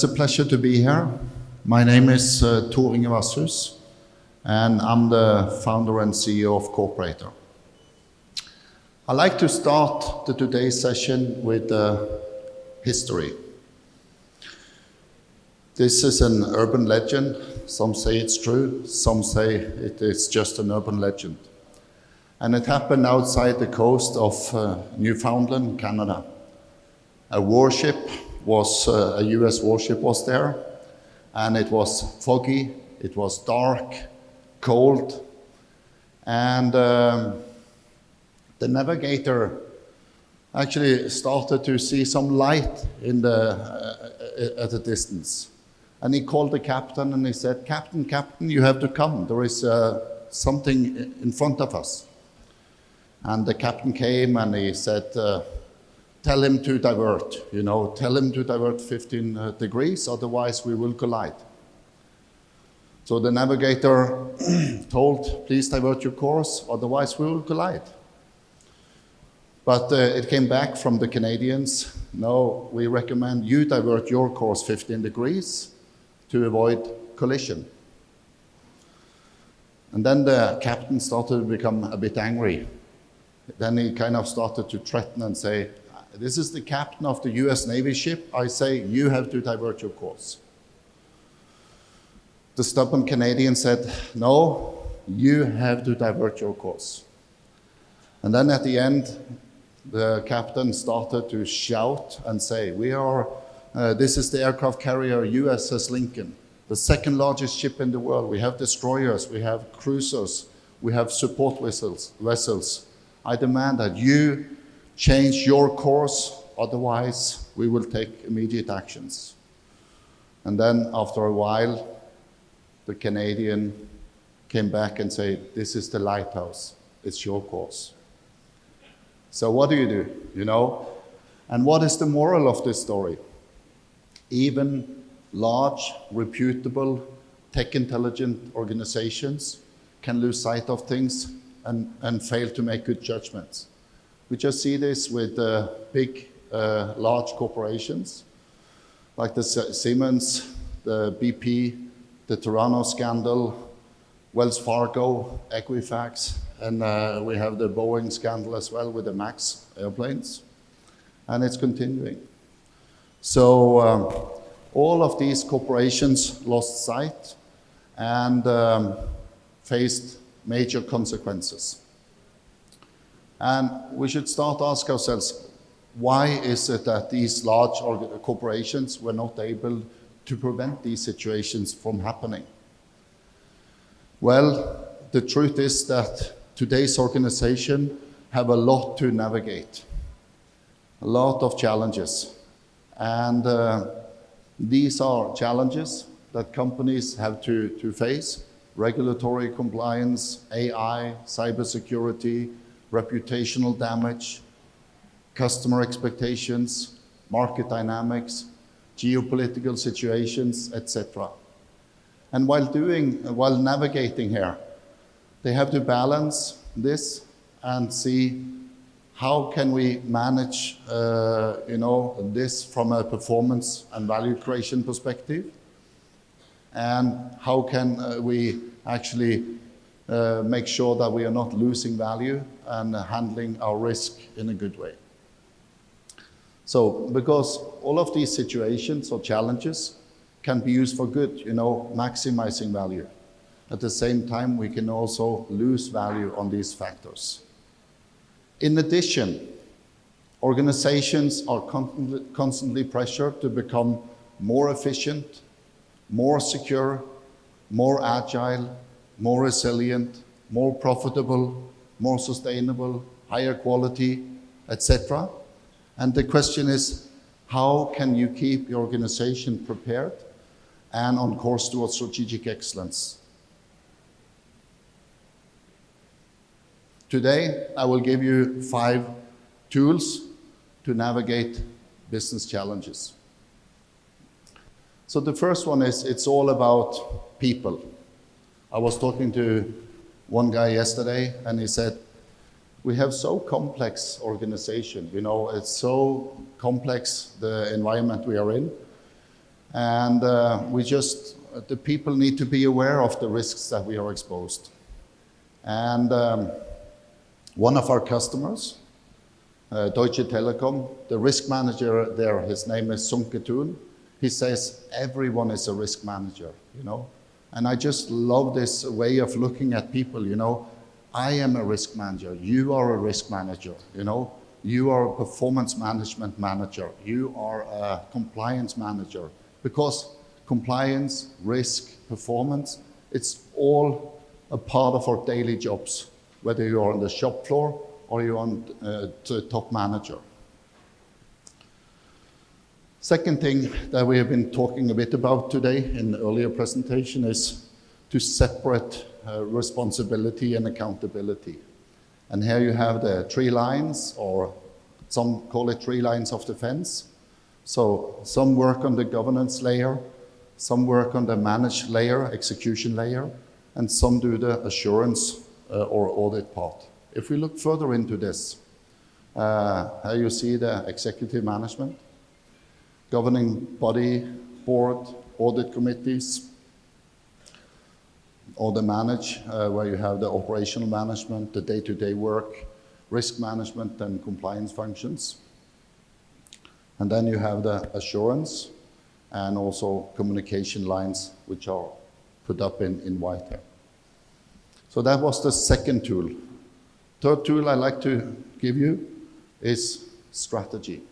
It's a pleasure to be here. My name is Tor Inge Vasshus, and I'm the founder and CEO of Corporator. I'd like to start today's session with history. This is an urban legend. Some say it's true, some say it is just an urban legend. And it happened outside the coast of Newfoundland, Canada. A warship was, a US warship was there, and it was foggy, it was dark, cold, and the navigator actually started to see some light in at a distance. And he called the captain and he said, Captain, you have to come. There is something in front of us. And the captain came and he said, tell him to divert, tell him to divert 15 degrees, otherwise we will collide. So the navigator told, please divert your course, otherwise we will collide. But it came back from the Canadians, no, we recommend you divert your course 15 degrees to avoid collision. And then the captain started to become a bit angry. Then he kind of started to threaten and say, this is the captain of the US Navy ship. I say, you have to divert your course. The stubborn Canadian said, no, you have to divert your course. And then at the end, the captain started to shout and say, this is the aircraft carrier USS Lincoln, the second largest ship in the world. We have destroyers, we have cruisers, we have support vessels. I demand that you change your course, otherwise we will take immediate actions. And then after a while, the Canadian came back and said, this is the lighthouse, it's your course. So what do you do, And what is the moral of this story? Even large, reputable, tech-intelligent organizations can lose sight of things and fail to make good judgments. We just see this with big, large corporations, like the Siemens, the BP, the Toronto scandal, Wells Fargo, Equifax, and we have the Boeing scandal as well with the MAX airplanes, and it's continuing. So all of these corporations lost sight and faced major consequences. And we should start to ask ourselves, why is it that these large corporations were not able to prevent these situations from happening? Well, the truth is that today's organization have a lot to navigate, a lot of challenges. And these are challenges that companies have to face: regulatory compliance, AI, cybersecurity, reputational damage, customer expectations, market dynamics, geopolitical situations, etc. And while navigating here, they have to balance this and see how can we manage this from a performance and value creation perspective, and how can we actually make sure that we are not losing value and handling our risk in a good way. So, because all of these situations or challenges can be used for good, maximizing value. At the same time, we can also lose value on these factors. In addition, organizations are constantly pressured to become more efficient, more secure, more agile, more resilient, more profitable, more sustainable, higher quality, etc. And the question is, how can you keep your organization prepared and on course towards strategic excellence? Today, I will give you 5 tools to navigate business challenges. So the first one is, it's all about people. I was talking to one guy yesterday, and he said, we have so complex organization, it's so complex, the environment we are in. And the people need to be aware of the risks that we are exposed. And one of our customers, Deutsche Telekom, the risk manager there, his name is Sunke Thun. He says everyone is a risk manager, you know. And I just love this way of looking at people, you know. I am a risk manager, you are a risk manager, you know. You are a performance management manager, you are a compliance manager. Because compliance, risk, performance, it's all a part of our daily jobs, whether you're on the shop floor or you're on to top manager. Second thing that we have been talking a bit about today in the earlier presentation is to separate responsibility and accountability. And here you have the 3 lines, or some call it 3 lines of defense. So some work on the governance layer, some work on the managed layer, execution layer, and some do the assurance or audit part. If we look further into this, here you see the executive management, governing body, board, audit committees, or the manage, where you have the operational management, the day-to-day work, risk management and compliance functions. And then you have the assurance and also communication lines, which are put up in white here. So that was the second tool. Third tool I like to give you is strategy.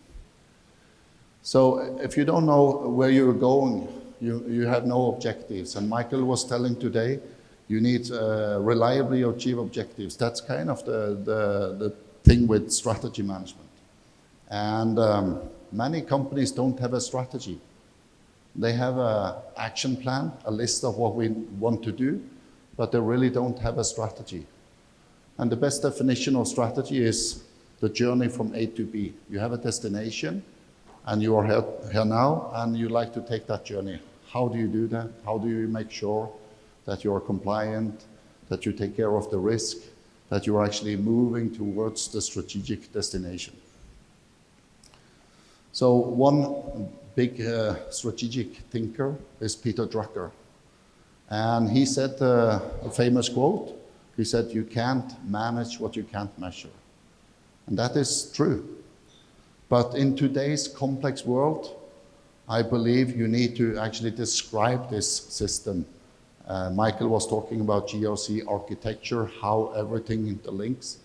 So if you don't know where you're going, you have no objectives. And Michael was telling today, you need reliably achieve objectives. That's kind of the thing with strategy management. And many companies don't have a strategy. They have an action plan, a list of what we want to do, but they really don't have a strategy. And the best definition of strategy is the journey from A to B. You have a destination, and you are here now, and you like to take that journey. How do you do that? How do you make sure that you are compliant, that you take care of the risk, that you are actually moving towards the strategic destination? So one big strategic thinker is Peter Drucker. And he said a famous quote. He said, "You can't manage what you can't measure." And that is true. But in today's complex world, I believe you need to actually describe this system. Michael was talking about GRC architecture, how everything interlinks,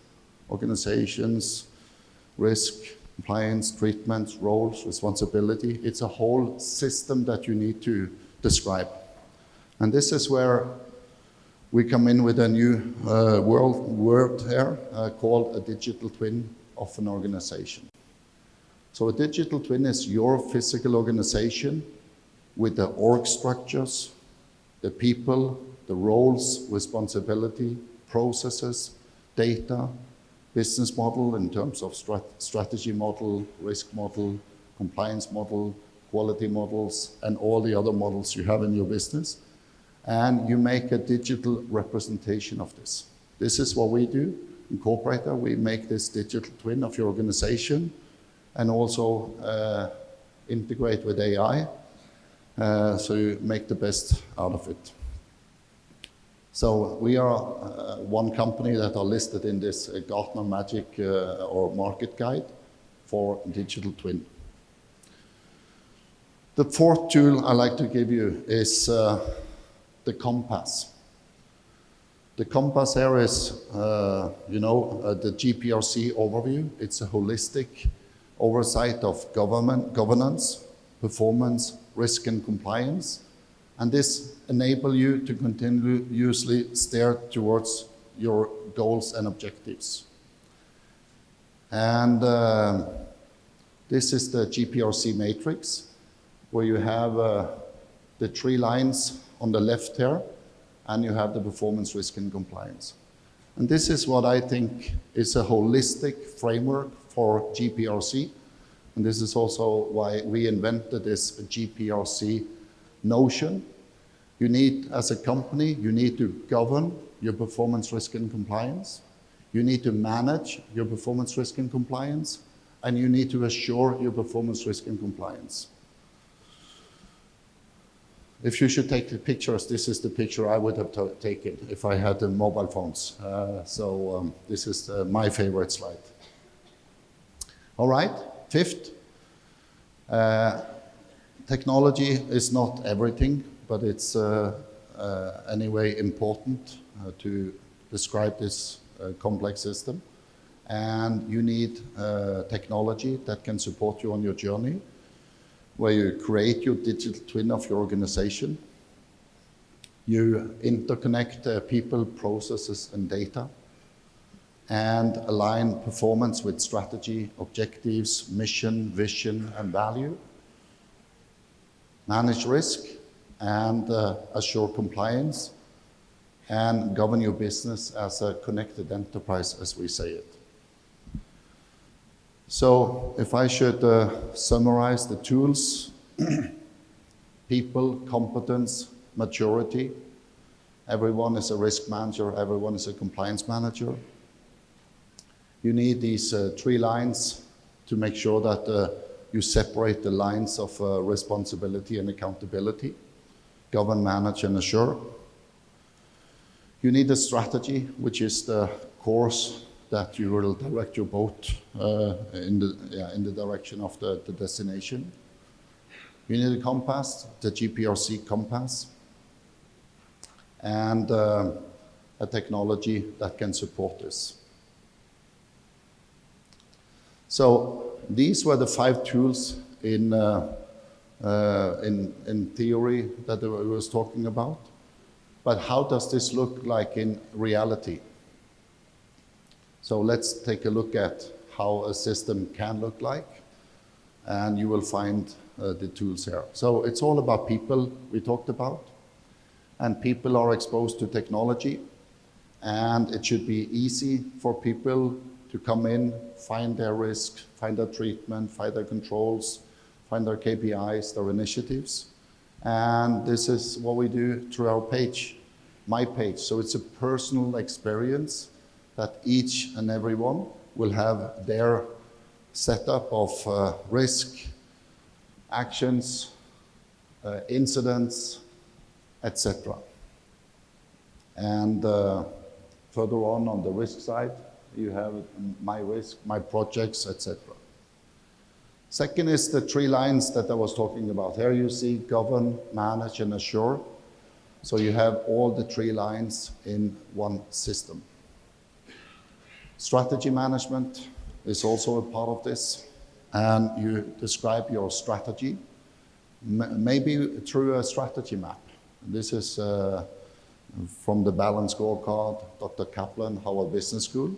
organizations, risk, compliance, treatments, roles, responsibility. It's a whole system that you need to describe. And this is where we come in with a new word here called a digital twin of an organization. So a digital twin is your physical organization with the org structures, the people, the roles, responsibility, processes, data, business model in terms of strategy model, risk model, compliance model, quality models, and all the other models you have in your business. And you make a digital representation of this. This is what we do in Corporator. We make this digital twin of your organization and also integrate with AI, so you make the best out of it. So we are one company that are listed in this Gartner Magic or Market Guide for digital twin. The fourth tool I like to give you is the compass. The compass here is, the GPRC overview. It's a holistic oversight of governance, performance, risk, and compliance. And this enables you to continuously steer towards your goals and objectives. And this is the GPRC matrix, where you have the 3 lines on the left here, and you have the performance, risk, and compliance. And this is what I think is a holistic framework for GPRC. And this is also why we invented this GPRC notion. You need, as a company, you need to govern your performance, risk, and compliance. You need to manage your performance, risk, and compliance. And you need to assure your performance, risk, and compliance. If you should take the pictures, this is the picture I would have taken if I had the mobile phones. This is my favorite slide. All right, fifth, technology is not everything, but it's anyway important to describe this complex system. And you need technology that can support you on your journey, where you create your digital twin of your organization. You interconnect people, processes, and data, and align performance with strategy, objectives, mission, vision, and value. Manage risk and assure compliance, and govern your business as a connected enterprise, as we say it. So if I should summarize the tools, people, competence, maturity, everyone is a risk manager, everyone is a compliance manager. You need these 3 lines to make sure that you separate the lines of responsibility and accountability, govern, manage, and assure. You need a strategy, which is the course that you will direct your boat in the direction of the destination. You need a compass, the GPRC compass, and a technology that can support this. So these were the 5 tools in theory that I was talking about. But how does this look like in reality? So let's take a look at how a system can look like, and you will find the tools here. So it's all about people we talked about, and people are exposed to technology, and it should be easy for people to come in, find their risk, find their treatment, find their controls, find their KPIs, their initiatives. And this is what we do through our page, my page. So it's a personal experience that each and every one will have their setup of risk, actions, incidents, etc. And further on the risk side, you have my risk, my projects, etc. Second is the 3 lines that I was talking about. Here you see govern, manage, and assure. So you have all the 3 lines in one system. Strategy management is also a part of this, and you describe your strategy, maybe through a strategy map. This is from the Balance Scorecard, Dr. Kaplan, Howard Business School.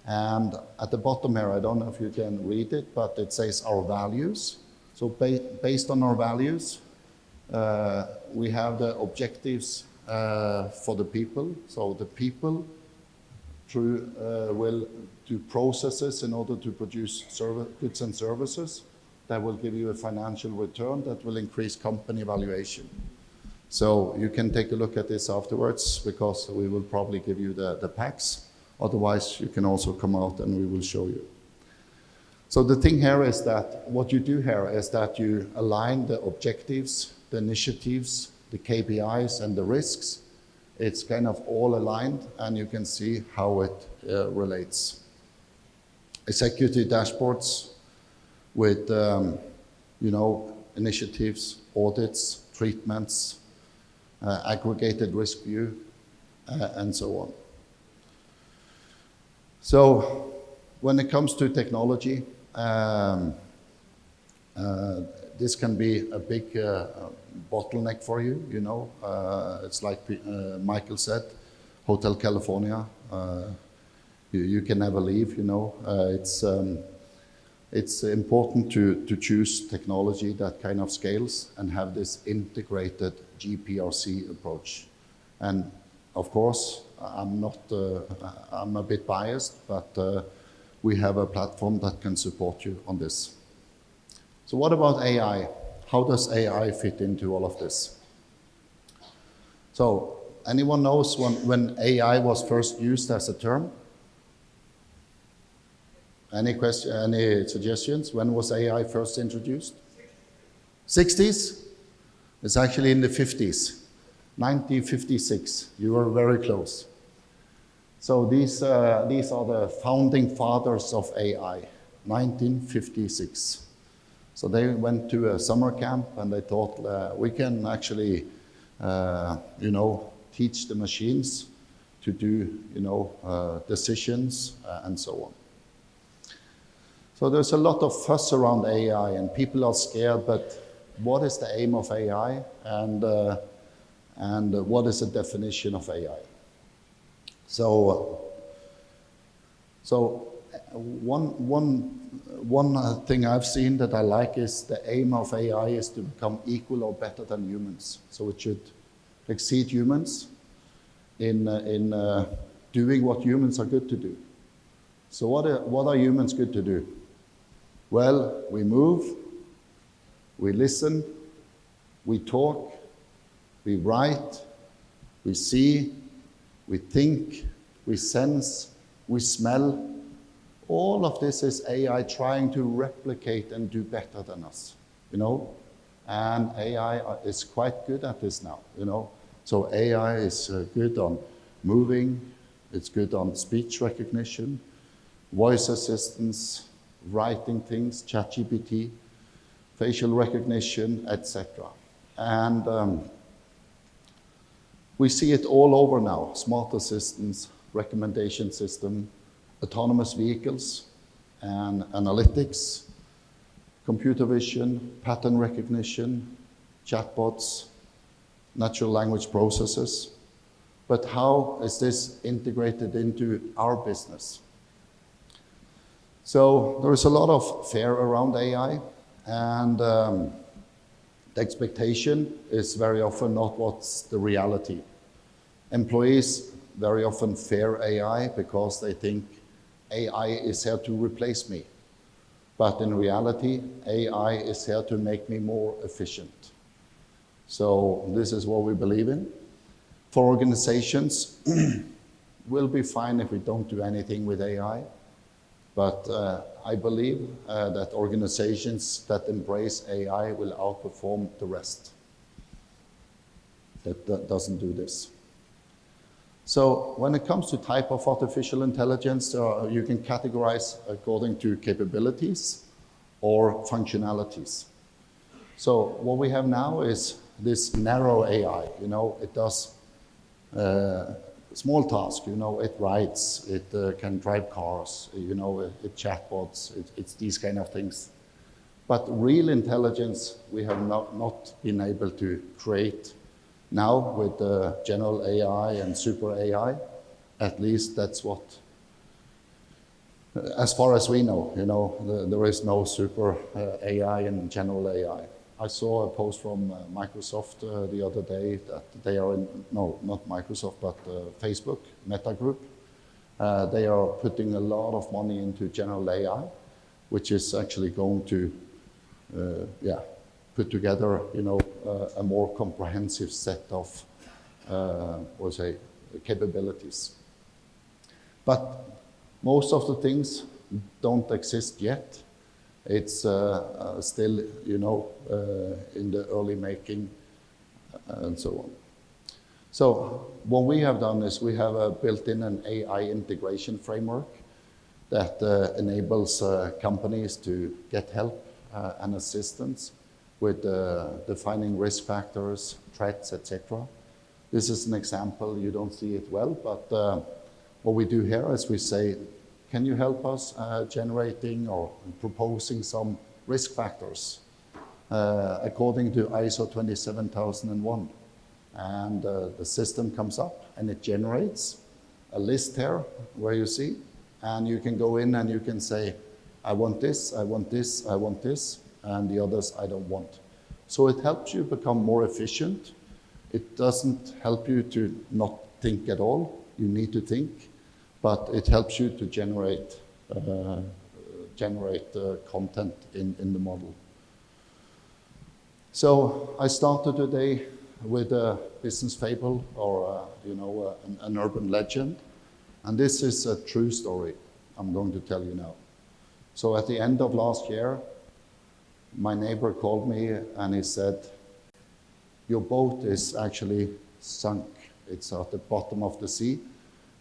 And at the bottom here, I don't know if you can read it, but it says our values. So based on our values, we have the objectives for the people. So the people will do processes in order to produce goods and services that will give you a financial return that will increase company valuation. So you can take a look at this afterwards, because we will probably give you the packs. Otherwise, you can also come out and we will show you. So the thing here is that what you do here is that you align the objectives, the initiatives, the KPIs, and the risks. It's kind of all aligned, and you can see how it relates. Executive dashboards with initiatives, audits, treatments, aggregated risk view, and so on. So when it comes to technology, this can be a big bottleneck for you, it's like Michael said, Hotel California, you can never leave, It's important to choose technology that kind of scales and have this integrated GPRC approach. And of course, I'm a bit biased, but we have a platform that can support you on this. So what about AI? How does AI fit into all of this? So anyone knows when AI was first used as a term? Any suggestions? When was AI first introduced? 60s? It's actually in the 50s, 1956. You were very close. So these are the founding fathers of AI, 1956. So they went to a summer camp and they thought we can actually, teach the machines to do, decisions and so on. So there's a lot of fuss around AI and people are scared, but what is the aim of AI and what is the definition of AI? So one thing I've seen that I like is the aim of AI is to become equal or better than humans. So it should exceed humans in doing what humans are good to do. So what are humans good to do? Well, we move, we listen, we talk, we write, we see, we think, we sense, we smell. All of this is AI trying to replicate and do better than us, And AI is quite good at this now, So AI is good on moving, it's good on speech recognition, voice assistance, writing things, ChatGPT, facial recognition, etc. And we see it all over now, smart assistants, recommendation system, autonomous vehicles, and analytics, computer vision, pattern recognition, chatbots, natural language processes. But how is this integrated into our business? So there is a lot of fear around AI, and the expectation is very often not what's the reality. Employees very often fear AI because they think AI is here to replace me. But in reality, AI is here to make me more efficient. So this is what we believe in. For organizations, we'll be fine if we don't do anything with AI. But I believe that organizations that embrace AI will outperform the rest that doesn't do this. So when it comes to type of artificial intelligence, you can categorize according to capabilities or functionalities. So what we have now is this narrow AI. It does small tasks. It writes, it can drive cars, it chatbots, it's these kind of things. But real intelligence we have not been able to create now with general AI and super AI. At least that's what, as far as we know, there is no super AI and general AI. I saw a post from Microsoft the other day that they are no, not Microsoft, but Facebook, Meta Group. They are putting a lot of money into general AI, which is actually going to, put together, a more comprehensive set of, capabilities. But most of the things don't exist yet. It's still, in the early making and so on. So what we have done is we have built in an AI integration framework that enables companies to get help and assistance with defining risk factors, threats, etc. This is an example. You don't see it well, but what we do here is we say, can you help us generating or proposing some risk factors according to ISO 27001? And the system comes up and it generates a list here where you see, and you can go in and you can say, I want this, I want this, I want this, and the others I don't want. So it helps you become more efficient. It doesn't help you to not think at all. You need to think, but it helps you to generate content in the model. So I started today with a business fable or an urban legend, and this is a true story I'm going to tell you now. So at the end of last year, my neighbor called me and he said, your boat is actually sunk. It's at the bottom of the sea,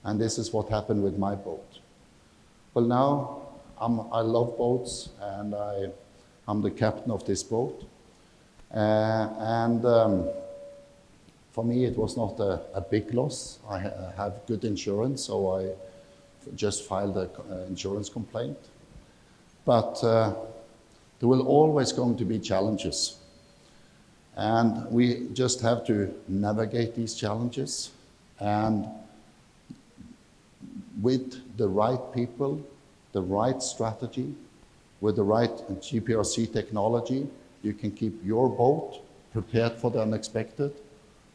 and this is what happened with my boat. Well, now I love boats, and I'm the captain of this boat. For me, it was not a big loss. I have good insurance, so I just filed an insurance complaint. But there will always going to be challenges. And we just have to navigate these challenges. And with the right people, the right strategy, with the right GPRC technology, you can keep your boat prepared for the unexpected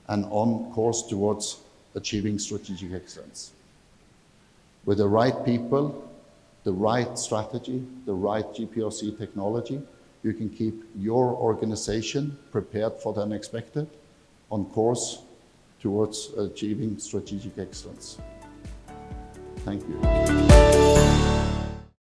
and on course towards achieving strategic excellence. With the right people, the right strategy, the right GPRC technology, you can keep your organization prepared for the unexpected, on course towards achieving strategic excellence. Thank you.